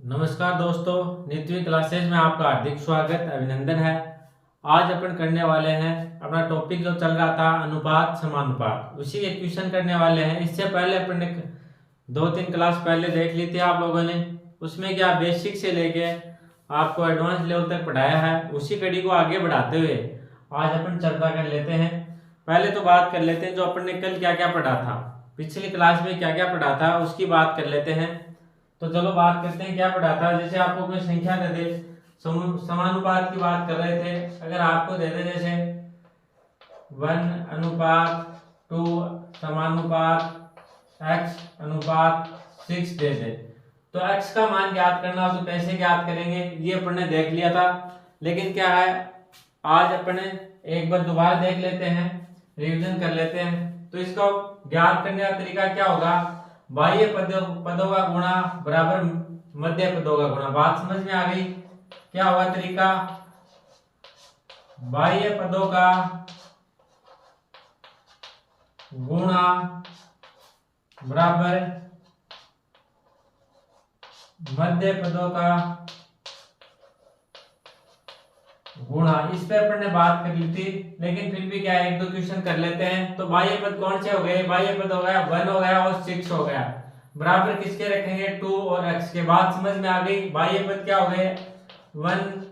नमस्कार दोस्तों, नित्य क्लासेज में आपका हार्दिक स्वागत अभिनंदन है। आज अपन करने वाले हैं अपना टॉपिक जो चल रहा था अनुपात समानुपात, उसी के क्वेश्चन करने वाले हैं। इससे पहले अपन ने 2-3 क्लास पहले देख ली थी आप लोगों ने। उसमें क्या बेसिक से लेके आपको एडवांस लेवल तक पढ़ाया है। उसी कड़ी को आगे बढ़ाते हुए आज अपन चर्चा कर लेते हैं। पहले तो बात कर लेते हैं जो अपन ने कल क्या क्या पढ़ा था, पिछली क्लास में क्या क्या पढ़ा था उसकी बात कर लेते हैं। तो चलो बात करते हैं क्या पढ़ा था। जैसे आपको कोई संख्या दे दे, समानुपात की बात कर रहे थे। अगर आपको दे दे जैसे 1:2 समानुपात x/6 दे दे, तो x का मान ज्ञात करना हो तो कैसे ज्ञात करेंगे ये अपन ने देख लिया था। लेकिन क्या है, आज अपने एक बार दोबारा देख लेते हैं, रिवीजन कर लेते हैं। तो इसका ज्ञात करने का तरीका क्या होगा, बाह्य पदों का गुणा बराबर मध्य पदों का गुणा। बात समझ में आ गई? क्या होगा तरीका, बाह्य पदों का गुणा बराबर मध्य पदों का गुणा। इस पे अपन ने बात कर ली थी, लेकिन फिर भी क्या एक दो क्वेश्चन कर लेते हैं। तो बाह्य पद कौन से हो गए, बाह्य पद हो गया 1 हो गया और 6 हो गया। बराबर किसके रखेंगे, 2 और x के। बात समझ में आ गई? बाह्य पद क्या हो गए 1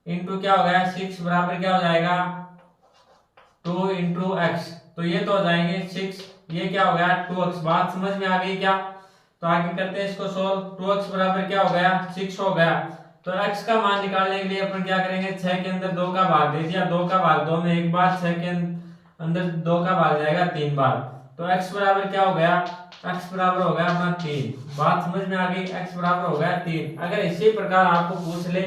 इंटू क्या हो गया 6 बराबर क्या हो जाएगा 2 इंटू x। तो ये तो हो जाएंगे 6, ये क्या हो गया 2x। बात समझ में आ गई क्या? तो आगे करते हैं इसको सोल्व। 2x बराबर क्या हो गया 6 हो गया। तो x का मान निकालने के लिए अपन क्या करेंगे, 6 के अंदर 2 का भाग दे दिया, 2 का भाग 2 में एक बार, 6 के अंदर 2 का भाग जाएगा 3 बार। तो x बराबर क्या हो गया, x बराबर हो गया अपना 3। बात समझ में आ गई, x बराबर हो गया 3। अगर इसी प्रकार आपको पूछ ले,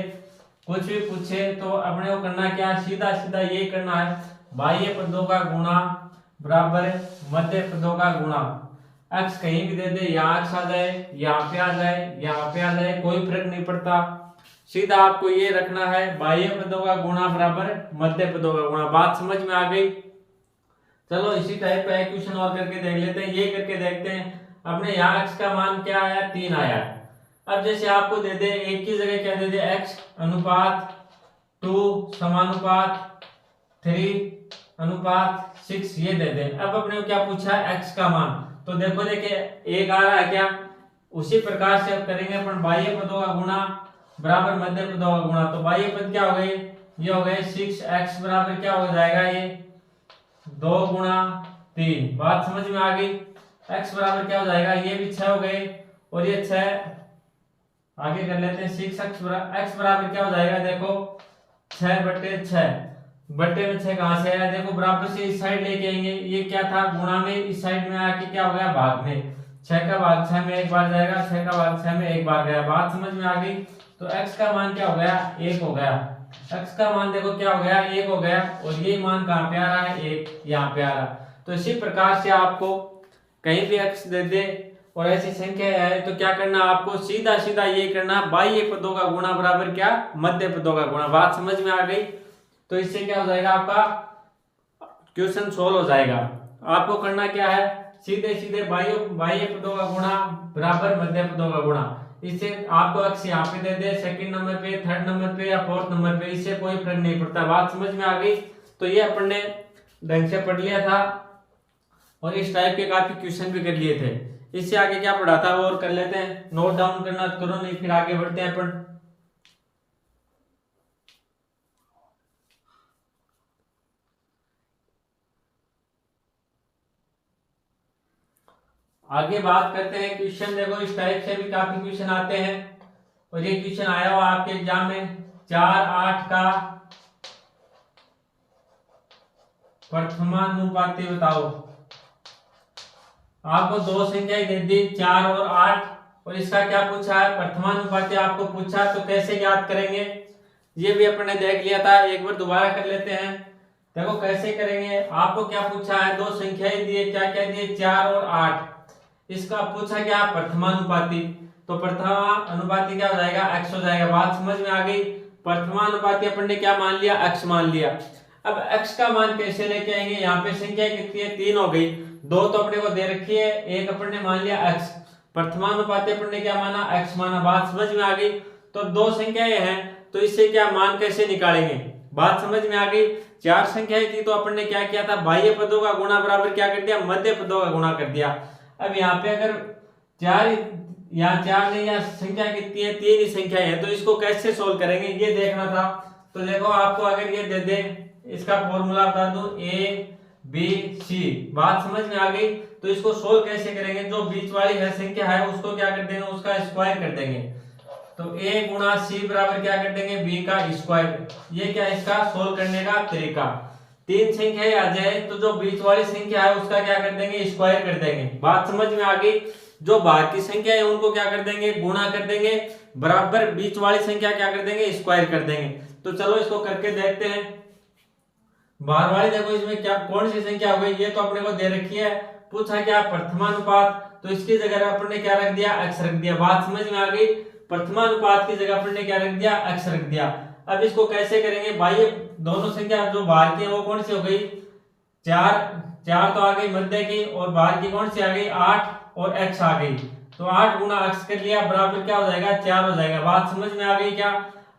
कुछ भी पूछे, तो अपने को करना क्या, सीधा सीधा ये करना है, बाह्य पदों का गुणा बराबर मध्य पदों का गुणा। x कहीं भी दे दे, यहाँ x आ जाए, यहाँ पे आ जाए, यहाँ पे आ जाए, कोई फर्क नहीं पड़ता। सीधा आपको ये रखना है, बाह्य पदों का गुणा बराबर मध्य पदों का गुणा। बात समझ में आ गई? चलो इसी टाइप का एक क्वेश्चन और करके देख लेते हैं। ये करके देखते हैं, अपने यहाँ x का मान क्या आया 3 आया। अब जैसे आपको दे दे एक की जगह क्या दे दे, x/2 समानुपात 3/6 ये दे दे। अब अपने को क्या पूछा है, x का मान। तो देखो देखिए एक आ रहा है क्या, उसी प्रकार से अब करेंगे अपन बाह्य पदों का गुणा बराबर मध्य पदों का गुणा। तो बाह्य पद क्या हो गए, ये हो गए 6x बराबर क्या हो जाएगा, ये 2 गुणा 3। बात समझ में आ गई? x बराबर क्या हो जाएगा, ये भी 6 हो गए और ये 6। आगे कर लेते हैं 6x बराबर क्या हो जाएगा, देखो 6/6। बट्टे में 6 कहां से आया, देखो बराबर से इस साइड लेके आएंगे। ये क्या था, गुणा में इस साइड में आके क्या हो गया भाग में। 6 का भाग 6 में एक बार जाएगा, 6 का भाग 6 में एक बार गया। बात समझ में आ गई? तो x का मान क्या हो गया, 1 हो गया। x का मान देखो क्या हो गया, 1 हो गया। और ये मान कहाँ पे आ रहा है, 1 यहाँ पे आ रहा। तो इसी प्रकार से आपको कहीं भी x दे दे और ऐसी संख्या है तो क्या करना, आपको सीधा सीधा ये करना, बाह्य पदों का गुणा बराबर क्या, मध्य पदों का गुणा। बात समझ में आ गई? तो इससे क्या हो जाएगा, आपका क्वेश्चन सोल्व हो जाएगा। आपको करना क्या है, सीधे सीधे बाह्य पदों का गुणा बराबर मध्य पदों का गुणा। इससे आपको x यहाँ पे दे दे, सेकंड नंबर पे, थर्ड नंबर पे या फोर्थ नंबर पे, इससे कोई फर्क नहीं पड़ता। बात समझ में आ गई? तो ये अपन ने ढंग से पढ़ लिया था और इस टाइप के काफी क्वेश्चन भी कर लिए थे। इससे आगे क्या पढ़ा था वो और कर लेते हैं, नोट डाउन करना करो, नहीं फिर आगे बढ़ते हैं अपन। आगे बात करते हैं क्वेश्चन। देखो इस टाइप से भी काफी क्वेश्चन आते हैं और ये क्वेश्चन आया हुआ आपके एग्जाम में 4/8 का प्रथमानुपाती बताओ। आपको दो संख्याएं दे दी 4 और 8 और इसका क्या पूछा है, प्रथमानुपाती आपको पूछा। तो कैसे ज्ञात करेंगे ये भी अपन ने देख लिया था, एक बार दोबारा कर लेते हैं। देखो कैसे करेंगे, आपको क्या पूछा है, दो संख्याएं दिए, क्या क्या दिए 4 और 8। इसका पूछा क्या, प्रथमानुपाती। तो प्रथमानुपाती क्या हो जाएगा, x हो जाएगा। बात समझ में आ गई? प्रथमानुपाती अपन ने क्या मान लिया, x मान लिया। अब x का मान कैसे लेके आएंगे, यहाँ पे संख्या कितनी है 3 हो गई, 2 तो अपने को दे रखी है, एक अपन ने मान लिया x। प्रथमानुपाती अपन ने क्या माना, x माना। बात समझ में आ गई। तो दो संख्याएं हैं तो इससे क्या मान कैसे निकालेंगे, बात समझ में आ गई। चार संख्याएं थी तो अपन ने क्या किया था, बाह्य पदों का गुणा बराबर क्या कर दिया, मध्य पदों का गुणा कर दिया। अब यहाँ पे अगर चार, यहाँ चार नहीं, यहाँ संख्या कितनी है, तीन ही संख्या है, तो इसको कैसे सोल्व करेंगे ये देखना था। तो देखो आपको अगर ये दे दे, इसका फॉर्मूला बता दूं, ए बी सी, बात समझ में आ गई। तो इसको सोल्व कैसे करेंगे, जो बीच वाली है संख्या है उसको क्या कर देंगे, उसका स्क्वायर कर देंगे। तो ए गुणा सी बराबर क्या कर देंगे, बी का स्क्वायर। ये क्या इसका सोल्व करने का तरीका। तीन संख्याएं आ जाए तो जो बीच वाली संख्या है उसका क्या कर देंगे, स्क्वायर कर देंगे। बात समझ में आ गई। जो बाहर की संख्या है उनको क्या कर देंगे, गुणा कर देंगे, बराबर बीच वाली संख्या क्या कर देंगे, स्क्वायर कर देंगे। तो चलो इसको करके देखते हैं। बाहर वाली देखो इसमें क्या कौन सी संख्या हो गई, ये तो अपने को दे रखी है, पूछा क्या प्रथमानुपात, तो इसकी जगह अपन ने क्या रख दिया, x रख दिया। बात समझ में आ गई। प्रथमानुपात की जगह अपन ने क्या रख दिया, x रख दिया। अब इसको कैसे करेंगे, बाह्य दोनों संख्या जो बाहर की है वो कौन सी हो गई, चार, चार तो आ गई मध्य की, और बाहर की कौन सी आ गई, 8, और x आ गई। तो 8 गुना x कर लिया, बराबर क्या हो जाएगा, 4 हो जाएगा। बात समझ में आ गई क्या।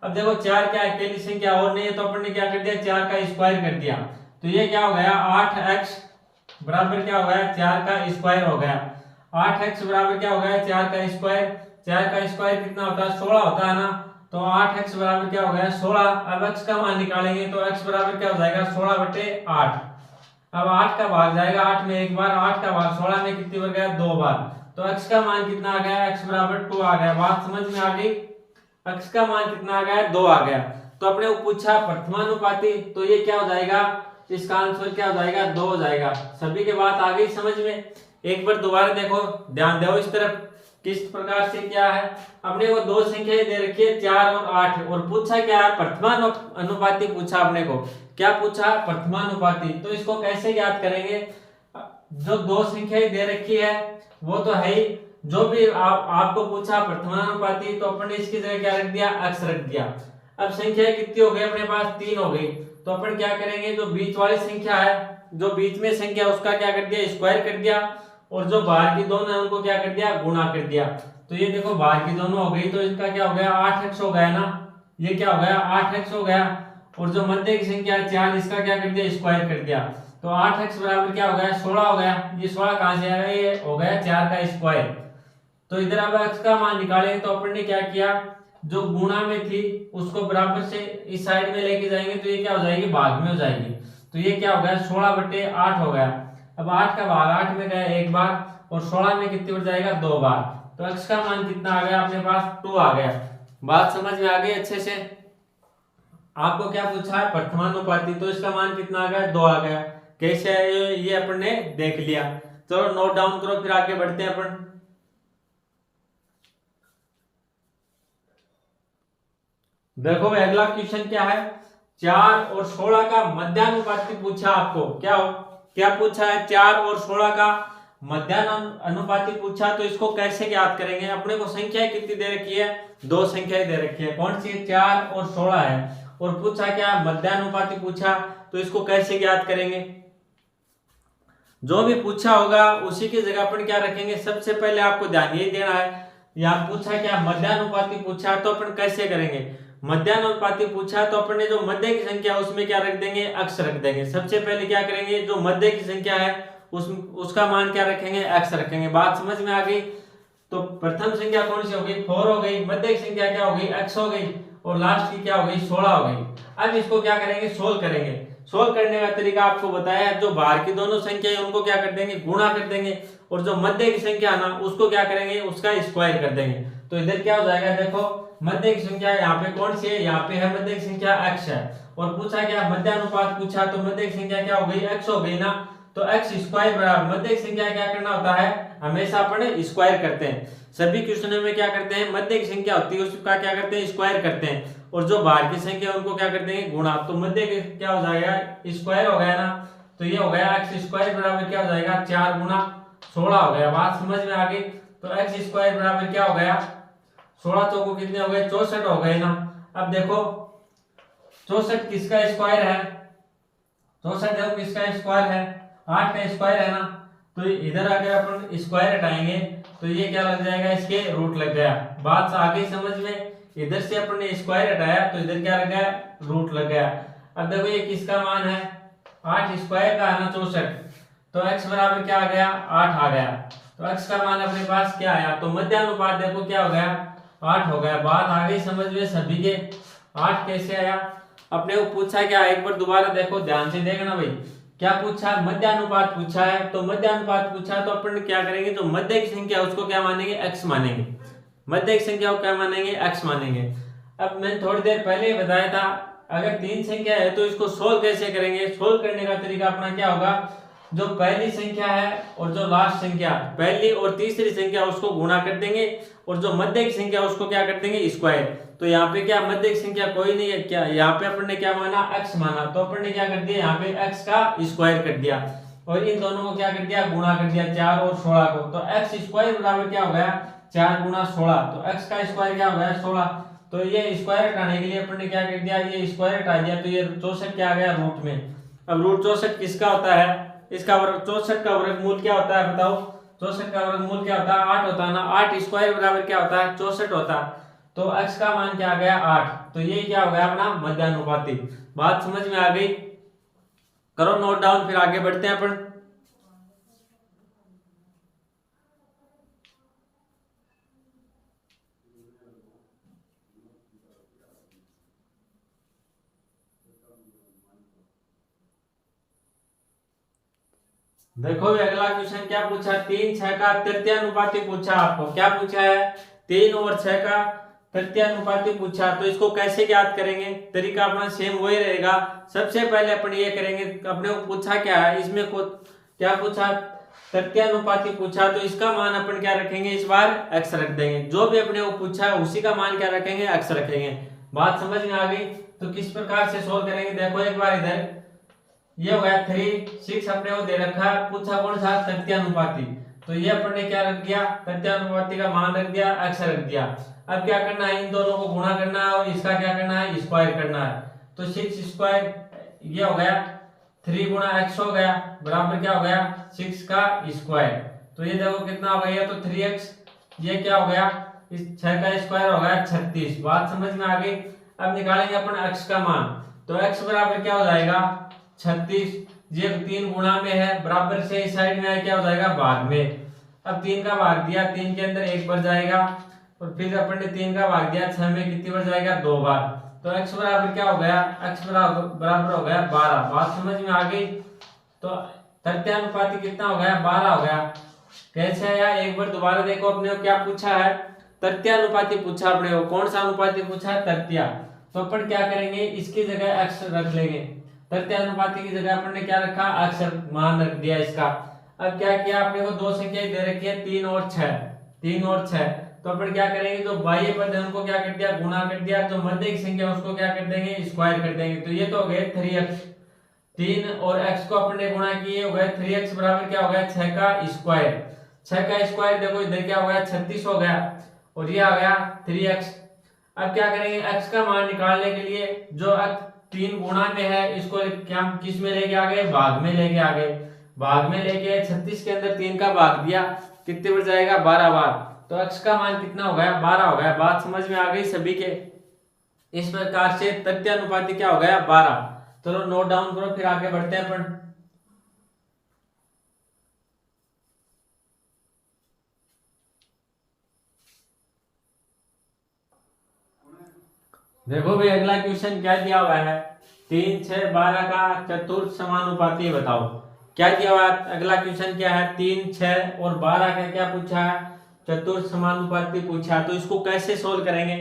अब देखो 4 क्या अकेली संख्या और नहीं है, तो अपन ने क्या कर दिया, 4 का स्क्वायर कर दिया। तो ये क्या हो गया, 8x बराबर क्या हो गया, 4 का स्क्वायर हो गया। 8x बराबर क्या हो गया, 4 का स्क्वायर। 4 का स्क्वायर कितना होता है, 16 होता है ना। तो 8x बराबर क्या हो गया, 16। अब x का मान निकालेंगे तो x बराबर क्या हो जाएगा, 16/8। अब 8 का भाग जाएगा 8 में एक बार, 8 का भाग 16 में कितनी बार गया, 2 बार। तो x का मान कितना आ गया, x बराबर 2 आ गया। बात समझ में आ गई। x का मान कितना आ गया, 2 आ गया। तो अपने को पूछा प्रथमानुपाती, तो ये क्या हो जाएगा, इसका आंसर क्या हो जाएगा, 2 हो जाएगा। सभी के बात आ गई समझ में। एक बार दोबारा देखो, ध्यान दो इस तरफ, किस प्रकार से क्या है। अपने को दो संख्याएं दे रखी है 4 और 8, और पूछा क्या है, प्रथमानुपाती पूछा। अपने को क्या पूछा, प्रथमानुपाती। तो इसको कैसे याद करेंगे, जो दो संख्याएं दे रखी है वो तो है ही, जो भी आपको पूछा प्रथमानुपाती, तो अपन ने इसकी जगह क्या रख दिया, x रख दिया। अब संख्याएं कितनी हो गई अपने पास, 3 हो गई। तो अपन क्या करेंगे, जो बीच वाली संख्या है, जो बीच में संख्या उसका क्या कर दिया, स्क्वायर कर दिया, और जो बाहर की दोनों है उनको क्या कर दिया, गुणा कर दिया। तो ये देखो बाहर की दोनों हो गई, तो इसका क्या हो गया, 8x हो गया ना। ये क्या हो गया, 8x हो गया। और जो मध्य की संख्या है 4, इसका क्या कर दिया, स्क्वायर कर दिया। तो 8x बराबर क्या हो गया, 16 हो गया। ये 16 कहां से आया, ये हो गया 4 का स्क्वायर। तो इधर अब x का मान निकालेंगे, तो अपन ने क्या किया, जो गुणा में थी उसको बराबर से इस साइड में लेके जाएंगे, तो ये क्या हो जाएगी, भाग में हो जाएगी। तो ये क्या हो गया, 16/8 हो गया। अब 8 का भाग 8 में गया एक बार, और 16 में कितनी बार जाएगा, 2 बार। तो x का मान कितना आ गया अपने पास, 2 आ गया। बात समझ में आ गई अच्छे से। आपको क्या पूछा है, प्रथमानुपाती, तो इसका मान कितना आ गया, 2 आ गया। कैसे है ये अपन ने देख लिया। चलो नोट डाउन करो, फिर आगे बढ़ते हैं अपन। देखो अगला क्वेश्चन क्या है, 4 और 16 का मध्यानुपाती पूछा आपको। क्या पूछा है, 4 और 16 का मध्यानुपाती पूछा। तो इसको कैसे याद करेंगे, अपने को संख्याएं कितनी दे रखी है, दो संख्याएं दे रखी है, कौन सी, 4 और 16 है। और पूछा क्या, मध्यानुपाती पूछा। तो इसको कैसे याद करेंगे, जो भी पूछा होगा उसी की जगह अपन क्या रखेंगे, सबसे पहले आपको ध्यान यही देना है। यहाँ पूछा क्या, मध्यानुपाती पूछा, तो अपन कैसे करेंगे, मध्यानुपाती पूछा तो अपन ने जो मध्य की संख्या उसमें क्या रख देंगे, x रख देंगे। सबसे पहले क्या करेंगे, जो मध्य की संख्या है उसका मान क्या रखेंगे, x रखेंगे। बात समझ में आ गई। तो प्रथम संख्या कौन सी हो गई, 4 हो गई, मध्य की संख्या क्या हो गई, x हो गई, और लास्ट की क्या हो गई, 16 हो गई। अब इसको क्या करेंगे, सोल्व करेंगे। सोल्व करने का तरीका आपको बताया, जो बाहर की दोनों संख्या है उनको क्या कर देंगे, गुणा कर देंगे, और जो मध्य की संख्या है ना उसको क्या करेंगे, उसका स्क्वायर कर देंगे। तो इधर क्या हो जाएगा, देखो मध्य की संख्या यहाँ पे कौन सी है, यहाँ पे है मध्य की संख्या x है। और पूछा क्या, मध्यानुपात पूछा, तो मध्य की संख्या क्या हो गई, x हो गई ना। तो x स्क्वायर बराबर, मध्य की संख्या क्या करना होता है, हमेशा अपन स्क्वायर करते हैं। सभी क्वेश्चनों में क्या करते हैं, मध्य की संख्या होती है उसका क्या करते हैं, स्क्वायर करते हैं, और जो बाहर की संख्या उनको क्या करते हैं, गुणा। तो मध्य के क्या हो जाएगा, स्क्वायर हो गया ना। तो ये हो गया x स्क्वायर बराबर क्या हो जाएगा, 4 गुना 16 हो गया। बात समझ में आ गई। तो x स्क्वायर बराबर क्या हो गया, 16 चौको कितने हो गए, 64 हो गए ना। अब देखो 64 किसका स्क्वायर है, 64 देखो किसका स्क्वायर है, 8 का स्क्वायर है ना। तो इधर अगर अपन स्क्वायर हटाएंगे तो ये क्या लग जाएगा, इसके रूट लग गया। बात आ गई समझ में। इधर से अपन ने स्क्वायर हटाया तो इधर क्या लग गया, रूट लग गया। अब देखो ये किसका मान है, 8 स्क्वायर का है ना 64, तो x बराबर क्या आ गया, 8 आ गया। तो x का मान अपने पास क्या आया, तो मध्यानुपात देखो क्या हो गया, 8 हो गया। बात आ गई समझ में सभी के। 8 कैसे आया, अपने को पूछा क्या, एक बार दोबारा देखो, ध्यान से देखना भाई। क्या पूछा, मध्यानुपात पूछा है। तो मध्यानुपात पूछा तो अपन क्या करेंगे, जो मध्य की संख्या उसको क्या मानेंगे, x मानेंगे। मध्य की संख्या को क्या मानेंगे, x मानेंगे। अब मैंने थोड़ी देर पहले ही बताया था, अगर 3 संख्या है तो इसको सोल्व कैसे करेंगे। सोल्व करने का तरीका अपना क्या होगा, जो पहली संख्या है और जो लास्ट संख्या, पहली और तीसरी संख्या उसको गुणा कर देंगे, और जो मध्य की संख्या उसको क्या कर देंगे, स्क्वायर। तो यहाँ पे क्या मध्य की संख्या कोई नहीं है, क्या यहाँ पे अपन ने क्या माना, x माना, तो अपन ने क्या कर दिया, यहाँ पे x का स्क्वायर कर दिया, और इन दोनों को क्या कर दिया, गुणा कर दिया, 4 और 16 को। तो x स्क्वायर बराबर क्या हो गया, 4 गुणा 16, तो x का स्क्वायर क्या हो गया, 16। तो ये स्क्वायर हटाने के लिए अपन ने क्या कर दिया, ये स्क्वायर हटा दिया, तो ये 64 क्या आ गया रूट में। अब रूट 64 किसका होता है, इसका वर्ग, 64 का वर्गमूल क्या होता है बताओ, 64 का वर्गमूल क्या होता है, 8 होता है ना। 8 स्क्वायर बराबर क्या होता है, 64 होता है। तो x का मान क्या आ गया, 8। तो ये क्या हो गया अपना मध्यानुपाती। बात समझ में आ गई, करो नोट डाउन, फिर आगे बढ़ते हैं अपन। देखो भी अगला क्वेश्चन क्या पूछा, 3 6 का तृतीयानुपाती पूछा आपको। क्या पूछा है, 3 और 6 का तृतीयानुपाती पूछा। तो इसको कैसे याद करेंगे, तरीका अपना सेम वही रहेगा। सबसे पहले अपन ये करेंगे, अपने को पूछा क्या है, इसमें को क्या पूछा, तृतीयानुपाती पूछा, तो इसका मान अपन क्या रखेंगे, इस बार x रख देंगे। जो भी अपने को पूछा है उसी का मान क्या रखेंगे, x रखेंगे। बात समझ में आ गई। तो किस प्रकार से सोल्व करेंगे, देखो एक बार इधर, ये हो गया 3 6 अपने को दे रखा है, पूछा कौन सा, तृतीयानुपाती। तो ये अपन ने क्या रख दिया, तृतीयानुपाती का मान रख दिया, x रख दिया। अब क्या करना है, इन दोनों को गुणा करना है और इसका क्या करना है, स्क्वायर करना है। तो 6 स्क्वायर ये हो गया 3 गुणा x हो गया, बराबर क्या हो गया, 6 का स्क्वायर। तो ये देखो कितना हो गया, तो 3x, ये क्या हो गया, इस 6 का स्क्वायर हो गया 36। बात समझ में आ गई। अब निकालेंगे अपन x का मान, तो x बराबर क्या हो जाएगा, 36। ये 3 गुणा में है, बराबर से इस साइड में है, क्या हो जाएगा, भाग में। अब 3 का भाग दिया, 3 के अंदर 1 बढ़ जाएगा, और फिर अपन ने 3 का भाग दिया, 6 में कितनी बढ़ जाएगा, 2 बार। तो x बराबर क्या हो गया, x बराबर हो गया 12। बात समझ में आ गई। तो तृतीयानुपाती कितना हो गया, 12 हो गया। कैसे आया, एक बार दोबारा देखो, अपने को क्या पूछा है, तृतीयानुपाती पूछा अपने को। कौन सा अनुपाती पूछा है, तृतीया। तो अपन क्या करेंगे, इसकी जगह x रख लेंगे। तृतीयानुपाती की जगह अपन ने क्या रखा, अक्षर मान रख दिया इसका। अब क्या किया, अपने को दो संख्या दे रखी है, 3 और 6, 3 और 6। तो अपन क्या करेंगे, जो बाह्य पद है उनको क्या कर दिया, गुणा कर दिया, जो मध्य की संख्या उसको क्या कर देंगे, स्क्वायर कर देंगे। तो ये तो हो गए 3x, 3 और x को अपन ने गुणा किए, हो गए 3x बराबर क्या हो गया, 6 का स्क्वायर। 6 का स्क्वायर देखो इधर क्या हो गया, 36 हो गया, और ये आ गया 3x। अब क्या करेंगे, x का मान निकालने के लिए, जो 3 गुणा में है इसको क्या किस में लेके आ गए, भाग में लेके आ गए। भाग में लेके 36 के अंदर 3 का भाग दिया, कितने बढ़ जाएगा, 12 बार। तो x का मान कितना हो गया, 12 हो गया। बात समझ में आ गई सभी के। इस प्रकार से तृतीयानुपाती क्या हो गया, 12। चलो नोट डाउन करो, फिर आगे बढ़ते हैं अपन। देखो भाई अगला क्वेश्चन क्या दिया हुआ है, 3 6 12 का चतुर्थ समानुपाती बताओ। क्या दिया हुआ है, अगला क्वेश्चन क्या है, 3 6 और 12 का क्या पूछा है, चतुर्थ समानुपाती पूछा। तो इसको कैसे सोल्व करेंगे,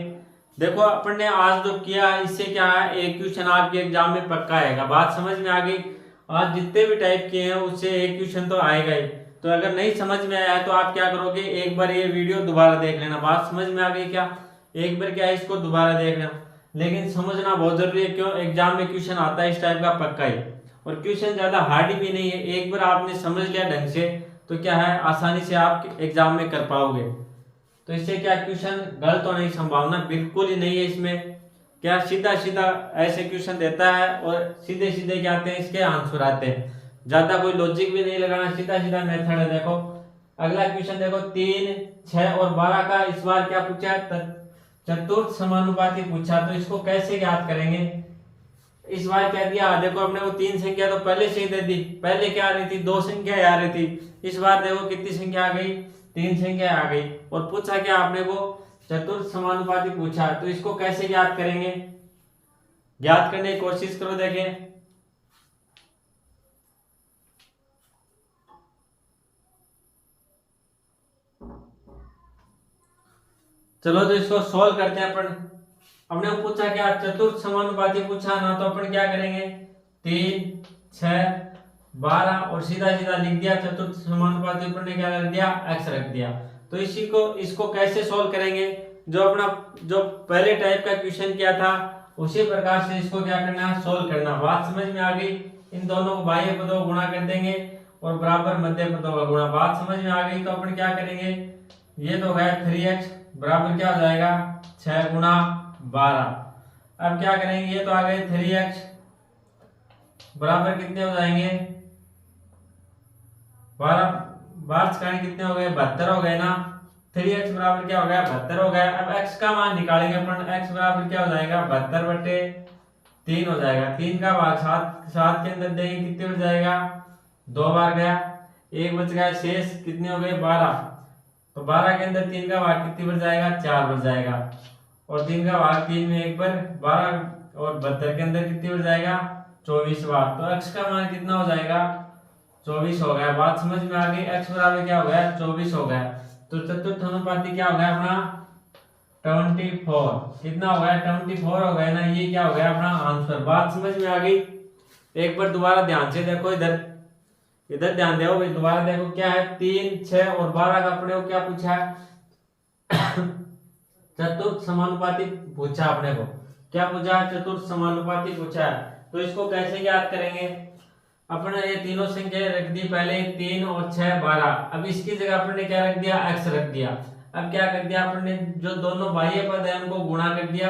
देखो अपन ने आज जो किया इससे क्या है, एक क्वेश्चन आपके एग्जाम में पक्का आएगा। बात समझ में आ गई। आज जितने भी टाइप किए हैं उससे एक क्वेश्चन तो आएगा ही। तो अगर नहीं समझ में आया है तो आप क्या करोगे, एक बार ये वीडियो दोबारा देख लेना। बात समझ में आ गई क्या, एक बार क्या है इसको दोबारा देख लेना, लेकिन समझना बहुत जरूरी है। क्यों, एग्जाम में क्वेश्चन आता है इस टाइप का पक्का ही, और क्वेश्चन ज्यादा हार्ड भी नहीं है। एक बार आपने समझ लिया ढंग से तो क्या है, आसानी से आप एग्जाम में कर पाओगे। तो इससे क्या, क्वेश्चन गलत होने की संभावना बिल्कुल ही नहीं है इसमें। क्या सीधा सीधा ऐसे क्वेश्चन देता है और सीधे सीधे क्या आते हैं, इसके आंसर आते हैं। ज्यादा कोई लॉजिक भी नहीं लगाना, सीधा सीधा मेथड है। देखो अगला क्वेश्चन देखो, 3, 6 और 12 का इस बार क्या पूछा है, चतुर्थ समानुपाती पूछा। तो इसको कैसे ज्ञात करेंगे? इस बार क्या दिया, देखो अपने को 3 संख्या तो पहले से ही दे दी, पहले क्या आ रही थी 2 संख्या आ रही थी, इस बार देखो कितनी संख्या आ गई, 3 संख्या आ गई। और पूछा क्या आपने को, चतुर्थ समानुपाती पूछा। तो इसको कैसे ज्ञात करेंगे, ज्ञात करने की कोशिश करो। देखें चलो तो इसको सॉल्व करते हैं अपन। हमने पूछा क्या, चतुर्थ समानुपाती पूछा ना, तो अपन क्या करेंगे, 3, 6, 12 और सीधा सीधा लिख दिया चतुर्थ समानुपाती, ऊपर ने क्या रख दिया, x रख दिया। तो इसी को इसको कैसे सॉल्व करेंगे, जो अपना जो पहले टाइप का क्वेश्चन किया था उसी प्रकार से इसको क्या करना है, सॉल्व करना। बात समझ में आ गई? इन दोनों को बाह्य पदों को गुणा कर देंगे और बराबर मध्य पदों का गुणा। बात समझ में आ गई? तो अपन क्या करेंगे, ये तो है 3x बराबर क्या हो जाएगा, 6 गुणा 12। अब क्या करेंगे, ये तो आ गए 3x बराबर कितने हो जाएंगे, 12 12 कितने हो गए, 72 हो गए ना। 3x बराबर क्या हो गया, 72 हो गया। अब x का मान निकालेंगे अपन, x बराबर क्या हो जाएगा, 72/3 हो जाएगा। 3 का भाग 7 के अंदर देंगे कितने हो जाएगा, 2 बार गया, 1 बच गया, शेष कितने हो गए, 12। तो 12 के अंदर 3 का भाग कितनी बढ़ जाएगा, 4 बढ़ जाएगा। और 3 का भाग 3 में 1 बार, 12 और 72 के अंदर कितनी बढ़ जाएगा, 24 बार। तो x का मान कितना हो जाएगा, 24 हो गया। बात समझ में आ गई? x बराबर क्या हो गया, 24 हो गया। तो चतुर्थ अनुपाती क्या हो गया अपना, 24। कितना हो गया, 24 हो गया ना। ये क्या हो गया अपना आंसर। बात समझ में आ गई? एक बार दोबारा ध्यान से देखो, इधर इधर ध्यान दो भाई, दोबारा देखो क्या है, 3, 6 और 12 का अपने को क्या पूछा है, चतुर्थ समानुपाती पूछा अपने को। क्या पूछा है, चतुर्थ समानुपाती पूछा है। तो इसको कैसे ज्ञात करेंगे, अपने ये तीनों संख्या रख दी पहले, 3 और 6, 12। अब इसकी जगह अपने क्या रख दिया, x रख दिया। अब क्या कर दिया अपने, जो दोनों बाह्य पद है उनको गुणा कर दिया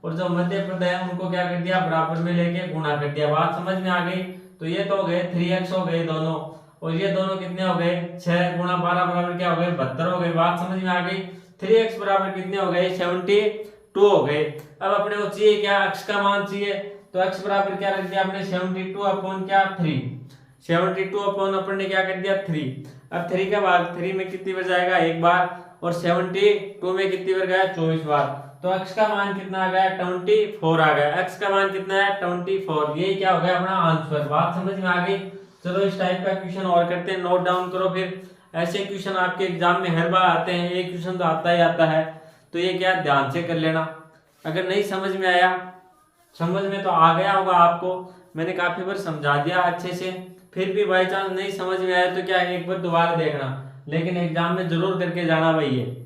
और जो मध्य पद है उनको क्या कर दिया, बराबर में लेके गुणा कर दिया। बात समझ में आ गई? तो ये तो हो गए 3x हो गए दोनों, और ये दोनों कितने हो गए, 6 गुणा 12 बराबर क्या हो गए, 72 हो गए। बात समझ में आ गई? 3x बराबर कितने हो गए, 72 हो गए। अब अपने को चाहिए क्या, x का मान चाहिए। तो x बराबर क्या रख दिया आपने, 72 अपॉन क्या, 3। 72 अपॉन अपन ने क्या कर दिया, 3। अब 3 का भाग 3 में कितनी बार जाएगा, 1 बार, और 72 में कितनी बार गया, 24 बार। तो x का मान कितना आ गया, 24 आ गया। x का मान कितना है, 24। ये क्या हो गया अपना आंसर। बात समझ में आ गई? चलो इस टाइप का क्वेश्चन और करते हैं, नोट डाउन करो। फिर ऐसे क्वेश्चन आपके एग्जाम में हर बार आते हैं, एक क्वेश्चन तो आता ही आता है। तो ये क्या ध्यान से कर लेना। अगर नहीं समझ में आया, समझ में तो आ गया होगा आपको, मैंने काफी बार समझा दिया अच्छे से, फिर भी बाई चांस नहीं समझ में आया तो क्या एक बार दोबारा देखना, लेकिन एग्जाम में जरूर करके जाना भाई ये।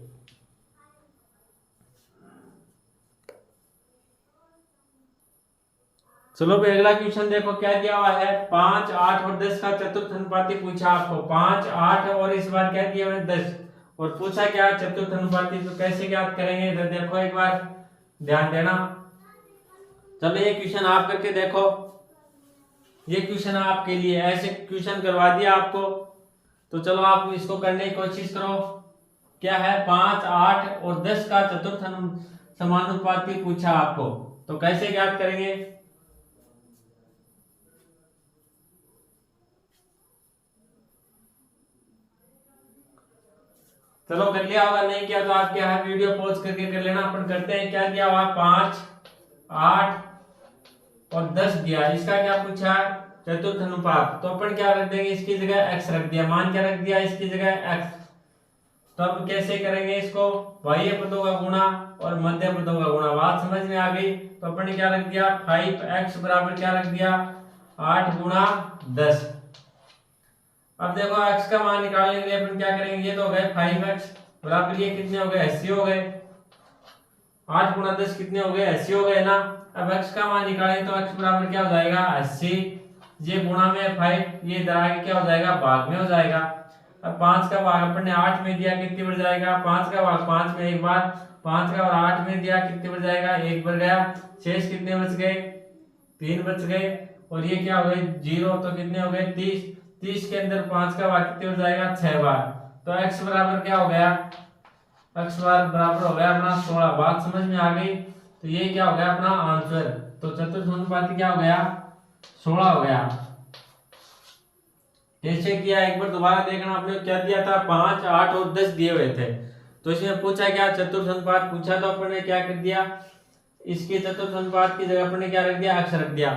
चलो भाई अगला क्वेश्चन देखो क्या दिया हुआ है, 5, 8 और 10 का चतुर्थ अनुपाती पूछा आपको। 5, 8 और इस बार क्या दिया है 10, और पूछा क्या चतुर्थ अनुपाती। तो कैसे ज्ञात करेंगे, इधर देखो एक बार ध्यान देना। चलो ये क्वेश्चन आप करके देखो, ये क्वेश्चन आपके लिए, ऐसे क्वेश्चन करवा दिया आपको। तो चलो आप इसको करने की कोशिश करो। क्या है, 5, 8 और 10 का चतुर्थ समानुपाती पूछा आपको। तो कैसे ज्ञात करेंगे, चलो कर लिया होगा, नहीं किया तो आप क्या है वीडियो पॉज करके कर लेना। अपन करते हैं, क्या दिया हुआ, 5, 8 और 10 दिया। इसका क्या पूछा है, चतुर्थ अनुपात। तो अपन क्या रख देंगे, इसकी जगह x रख दिया। मान क्या रख दिया, इसकी जगह x। तो अब कैसे करेंगे इसको, बाह्य पदों का गुणा और मध्य पदों का गुणा। बात समझ में आ गई? तो अपन ने क्या रख दिया, 5x बराबर क्या रख दिया, 8 गुणा 10। अब देखो x का मान निकालने के लिए अपन क्या करेंगे, ये तो हो गए 5x बराबर ये कितने हो गए, 80 हो गए। 8 गुणा 10 कितने हो गए, 80 हो गए ना। अब x का मान निकालेंगे तो x बराबर क्या हो जाएगा, 80। ये गुणा में 5, ये इधर आगे क्या हो जाएगा, भाग में हो जाएगा। अब 5 का भाग अपन ने 8 में दिया, कितनी बढ़ जाएगा, 5 का भाग 5 में एक बार, 5 का और 8 में दिया, कितनी बढ़ जाएगा, 1 बढ़ गया। शेष कितने बच गए, 3 बच गए। और ये क्या हो गए 0, तो कितने हो गए 30। 30 के अंदर 5 का भाग कितने हो जाएगा 6 बार। तो x बराबर क्या हो गया, x बराबर हो गया अपना 16। बात समझ में आ गई। तो ये क्या हो गया अपना आंसर। तो चतुर्थ अनुपाती क्या हो गया 16 हो गया। कैसे किया एक बार दोबारा देखना। आपने क्या दिया था 5, 8 और 10 दिए हुए थे। तो इसमें पूछा क्या चतुर्थ अनुपात पूछा, तो अपन ने क्या कर दिया, इसके चतुर्थ अनुपात की जगह अपन ने क्या रख दिया x रख दिया।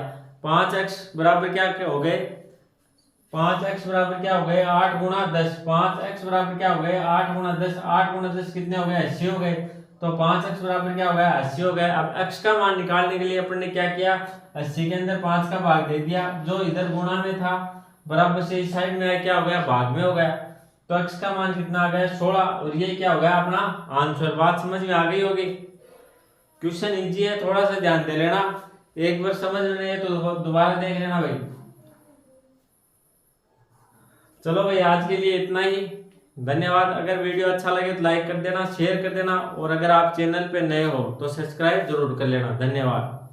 5x बराबर क्या हो गए 5x बराबर क्या हो गए 8 गुणा 10। 5x बराबर क्या हो गए 8 गुणा 10। 8 गुणा 10 कितने हो गए 80 हो गए। तो 5x बराबर क्या हो गया 80 हो गया। अब x का मान निकालने के लिए अपन ने क्या किया 80 के अंदर 5 का भाग दे दिया, जो इधर गुणा में था बराबर से इस साइड में क्या हो गया भाग में हो गया। तो x का मान कितना आ गया 16, और ये क्या हो गया अपना आंसर। बात समझ में आ गई होगी। क्वेश्चन इजी है, थोड़ा सा ध्यान दे लेना। एक बार समझ में नहीं है तो दोबारा देख लेना भाई। चलो भाई आज के लिए इतना ही, धन्यवाद। अगर वीडियो अच्छा लगे तो लाइक कर देना, शेयर कर देना, और अगर आप चैनल पे नए हो तो सब्सक्राइब जरूर कर लेना। धन्यवाद।